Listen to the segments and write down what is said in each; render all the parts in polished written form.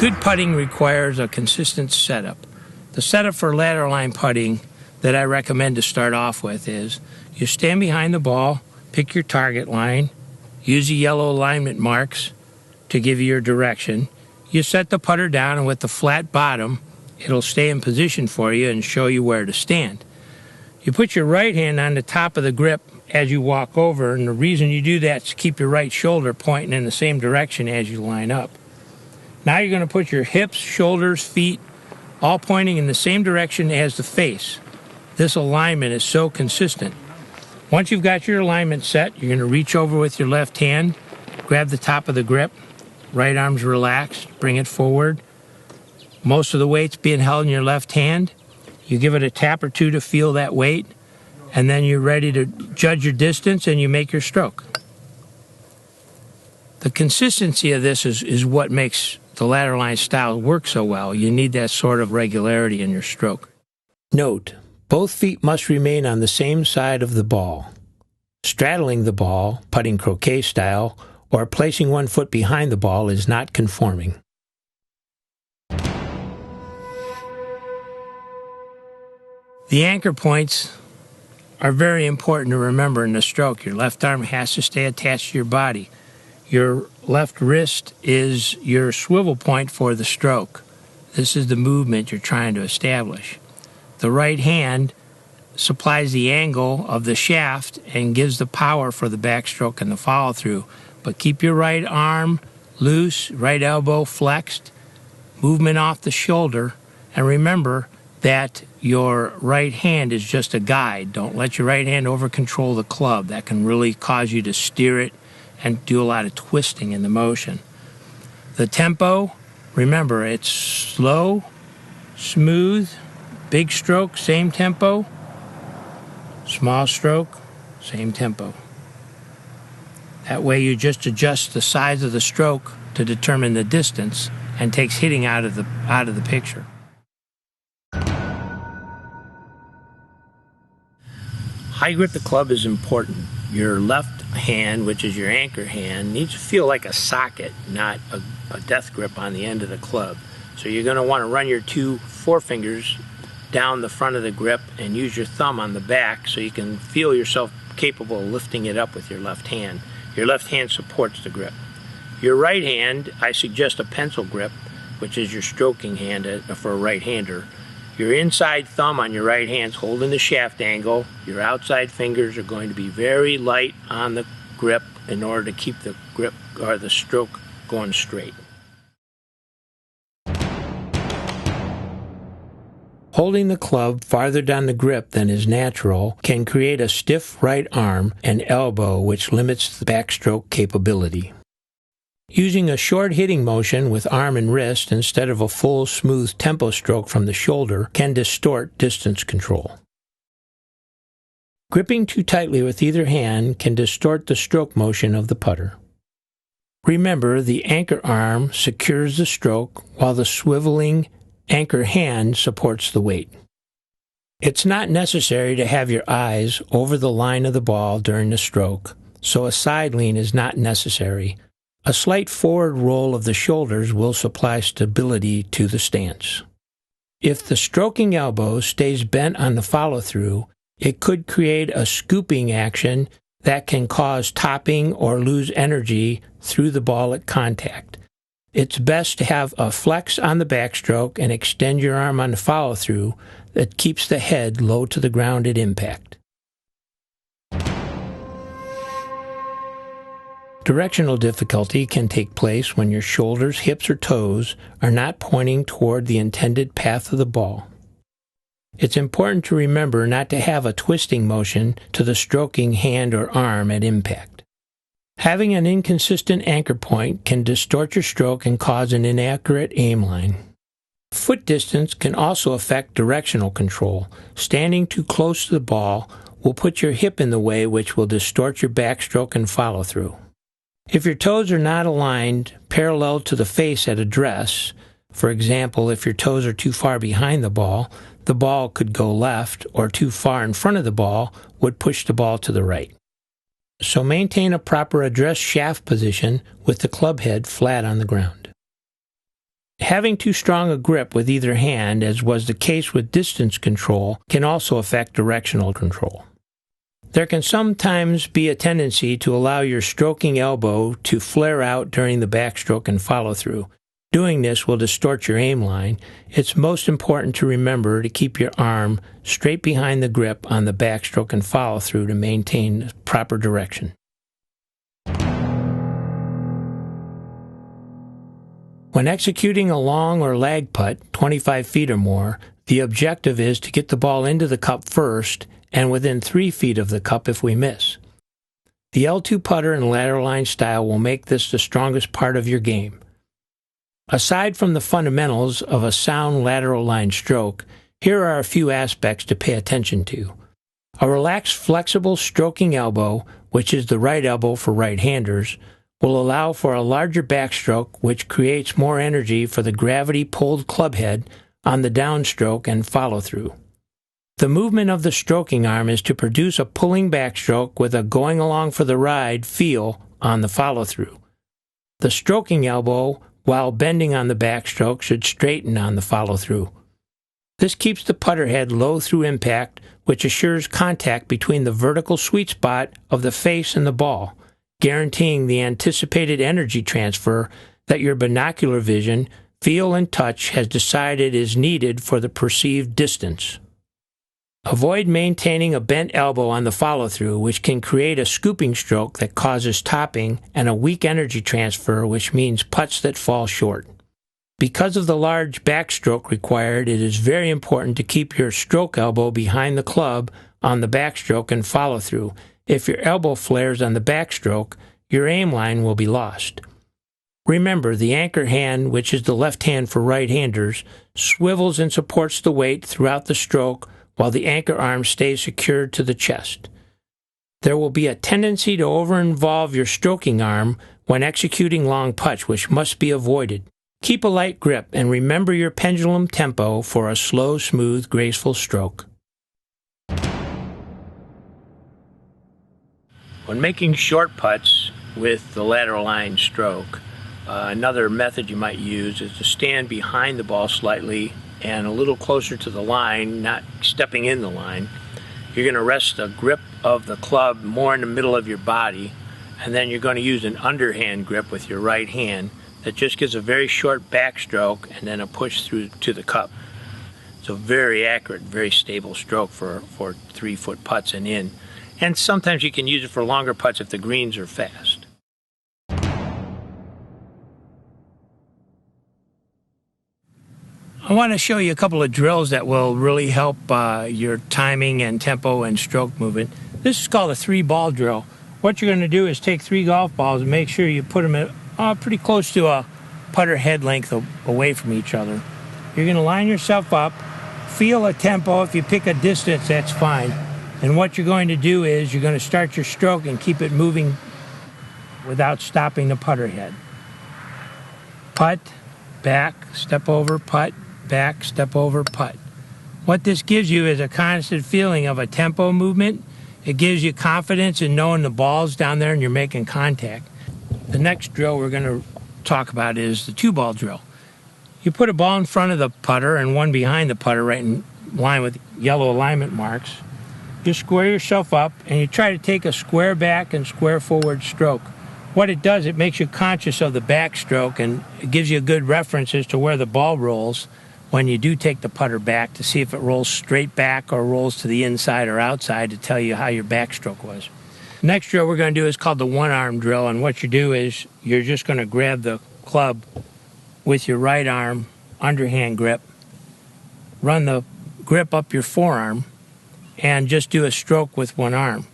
Good putting requires a consistent setup. The setup for ladder line putting that I recommend to start off with is you stand behind the ball, pick your target line, use the yellow alignment marks to give you your direction. You set the putter down, and with the flat bottom, it'll stay in position for you and show you where to stand. You put your right hand on the top of the grip as you walk over, and the reason you do that is to keep your right shoulder pointing in the same direction as you line up. Now you're going to put your hips, shoulders, feet, all pointing in the same direction as the face. This alignment is so consistent. Once you've got your alignment set, you're going to reach over with your left hand, grab the top of the grip, right arm's relaxed, bring it forward. Most of the weight's being held in your left hand. You give it a tap or two to feel that weight, and then you're ready to judge your distance and you make your stroke. The consistency of this is what makes the ladder line style work so well. You need that sort of regularity in your stroke. Note, both feet must remain on the same side of the ball. Straddling the ball, putting croquet style, or placing one foot behind the ball is not conforming. The anchor points are very important to remember in the stroke. Your left arm has to stay attached to your body. Your left wrist is your swivel point for the stroke. This is the movement you're trying to establish. The right hand supplies the angle of the shaft and gives the power for the backstroke and the follow-through. But keep your right arm loose, right elbow flexed, movement off the shoulder, and remember that your right hand is just a guide. Don't let your right hand over-control the club. That can really cause you to steer it and do a lot of twisting in the motion. The tempo, remember, it's slow, smooth, big stroke, same tempo, small stroke, same tempo. That way you just adjust the size of the stroke to determine the distance and takes hitting out of the picture. High grip the club is important. Your left hand, which is your anchor hand, needs to feel like a socket, not a death grip on the end of the club. So you're going to want to run your two forefingers down the front of the grip and use your thumb on the back so you can feel yourself capable of lifting it up with your left hand. Your left hand supports the grip. Your right hand, I suggest a pencil grip, which is your stroking hand for a right-hander. Your inside thumb on your right hand is holding the shaft angle. Your outside fingers are going to be very light on the grip in order to keep the grip or the stroke going straight. Holding the club farther down the grip than is natural can create a stiff right arm and elbow, which limits the backstroke capability. Using a short hitting motion with arm and wrist instead of a full, smooth tempo stroke from the shoulder can distort distance control. Gripping too tightly with either hand can distort the stroke motion of the putter. Remember, the anchor arm secures the stroke while the swiveling anchor hand supports the weight. It's not necessary to have your eyes over the line of the ball during the stroke, so a side lean is not necessary. A slight forward roll of the shoulders will supply stability to the stance. If the stroking elbow stays bent on the follow-through, it could create a scooping action that can cause topping or lose energy through the ball at contact. It's best to have a flex on the backstroke and extend your arm on the follow-through that keeps the head low to the ground at impact. Directional difficulty can take place when your shoulders, hips, or toes are not pointing toward the intended path of the ball. It's important to remember not to have a twisting motion to the stroking hand or arm at impact. Having an inconsistent anchor point can distort your stroke and cause an inaccurate aim line. Foot distance can also affect directional control. Standing too close to the ball will put your hip in the way, which will distort your backstroke and follow-through. If your toes are not aligned parallel to the face at address, for example, if your toes are too far behind the ball could go left, or too far in front of the ball would push the ball to the right. So maintain a proper address shaft position with the club head flat on the ground. Having too strong a grip with either hand, as was the case with distance control, can also affect directional control. There can sometimes be a tendency to allow your stroking elbow to flare out during the backstroke and follow-through. Doing this will distort your aim line. It's most important to remember to keep your arm straight behind the grip on the backstroke and follow-through to maintain proper direction. When executing a long or lag putt, 25 feet or more, the objective is to get the ball into the cup first and within 3 feet of the cup if we miss. The L2 putter and lateral line style will make this the strongest part of your game. Aside from the fundamentals of a sound lateral line stroke, here are a few aspects to pay attention to. A relaxed, flexible stroking elbow, which is the right elbow for right-handers, will allow for a larger backstroke, which creates more energy for the gravity-pulled club head on the downstroke and follow-through. The movement of the stroking arm is to produce a pulling backstroke with a going along for the ride feel on the follow-through. The stroking elbow, while bending on the backstroke, should straighten on the follow-through. This keeps the putter head low through impact, which assures contact between the vertical sweet spot of the face and the ball, guaranteeing the anticipated energy transfer that your binocular vision, feel, and touch has decided is needed for the perceived distance. Avoid maintaining a bent elbow on the follow-through, which can create a scooping stroke that causes topping and a weak energy transfer, which means putts that fall short. Because of the large backstroke required, it is very important to keep your stroke elbow behind the club on the backstroke and follow-through. If your elbow flares on the backstroke, your aim line will be lost. Remember, the anchor hand, which is the left hand for right-handers, swivels and supports the weight throughout the stroke while the anchor arm stays secured to the chest. There will be a tendency to over-involve your stroking arm when executing long putts, which must be avoided. Keep a light grip and remember your pendulum tempo for a slow, smooth, graceful stroke. When making short putts with the lateral line stroke, another method you might use is to stand behind the ball slightly and a little closer to the line, not stepping in the line. You're going to rest the grip of the club more in the middle of your body, and then you're going to use an underhand grip with your right hand that just gives a very short backstroke and then a push through to the cup. It's a very accurate, very stable stroke for 3-foot putts and in. And sometimes you can use it for longer putts if the greens are fast. I want to show you a couple of drills that will really help your timing and tempo and stroke movement. This is called a 3-ball drill. What you're going to do is take 3 golf balls and make sure you put them at, pretty close to a putter head length away from each other. You're going to line yourself up, feel a tempo. If you pick a distance, that's fine. And what you're going to do is you're going to start your stroke and keep it moving without stopping the putter head. Putt, back, step over, putt, back, step over, putt. What this gives you is a constant feeling of a tempo movement. It gives you confidence in knowing the ball's down there and you're making contact. The next drill we're going to talk about is the 2-ball drill. You put a ball in front of the putter and one behind the putter right in line with yellow alignment marks. You square yourself up and you try to take a square back and square forward stroke. What it does, it makes you conscious of the backstroke and it gives you a good reference as to where the ball rolls when you do take the putter back to see if it rolls straight back or rolls to the inside or outside to tell you how your backstroke was. The next drill we're going to do is called the 1-arm drill, and what you do is you're just going to grab the club with your right arm, underhand grip, run the grip up your forearm, and just do a stroke with one arm.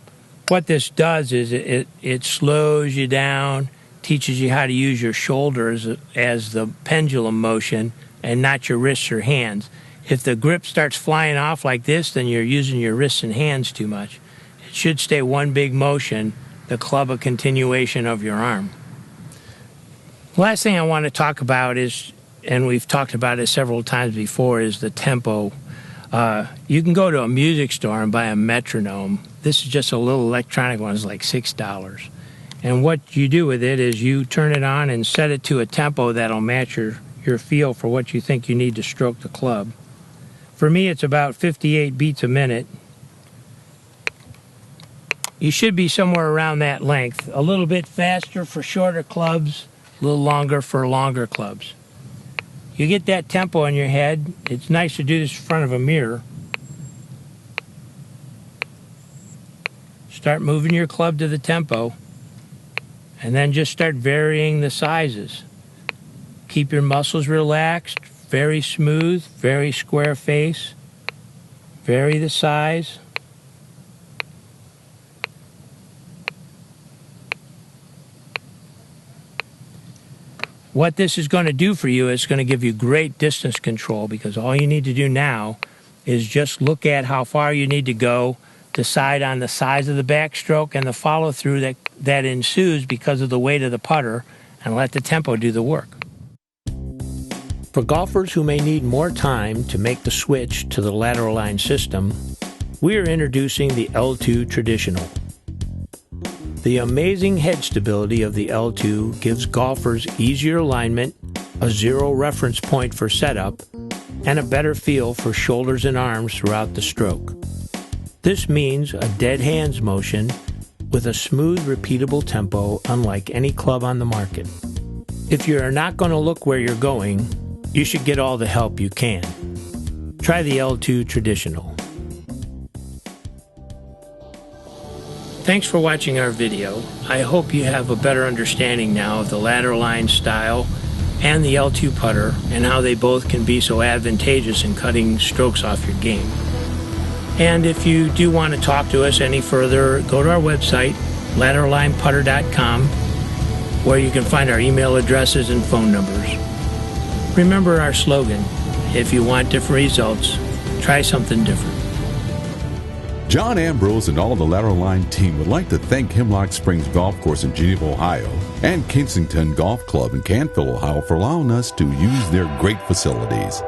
What this does is it slows you down, teaches you how to use your shoulders as the pendulum motion and not your wrists or hands. If the grip starts flying off like this, then you're using your wrists and hands too much. It should stay one big motion, the club a continuation of your arm. Last thing I want to talk about is, and we've talked about it several times before, is the tempo. You can go to a music store and buy a metronome. This is just a little electronic one. It's like $6. And what you do with it is you turn it on and set it to a tempo that'll match your feel for what you think you need to stroke the club. For me, it's about 58 beats a minute. You should be somewhere around that length. A little bit faster for shorter clubs, a little longer for longer clubs. You get that tempo in your head. It's nice to do this in front of a mirror. Start moving your club to the tempo, and then just start varying the sizes. Keep your muscles relaxed, very smooth, very square face. Vary the size. What this is going to do for you is going to give you great distance control, because all you need to do now is just look at how far you need to go, decide on the size of the backstroke and the follow-through that ensues because of the weight of the putter, and let the tempo do the work. For golfers who may need more time to make the switch to the lateral line system, we are introducing the L2 Traditional. The amazing head stability of the L2 gives golfers easier alignment, a zero reference point for setup, and a better feel for shoulders and arms throughout the stroke. This means a dead hands motion with a smooth, repeatable tempo unlike any club on the market. If you are not going to look where you're going, you should get all the help you can. Try the L2 Traditional. Thanks for watching our video. I hope you have a better understanding now of the lateral line style and the L2 putter, and how they both can be so advantageous in cutting strokes off your game. And if you do want to talk to us any further, go to our website, laterallineputter.com, where you can find our email addresses and phone numbers. Remember our slogan: if you want different results, try something different. John Ambrose and all the Lateral Line team would like to thank Hemlock Springs Golf Course in Geneva, Ohio, and Kensington Golf Club in Canfield, Ohio, for allowing us to use their great facilities.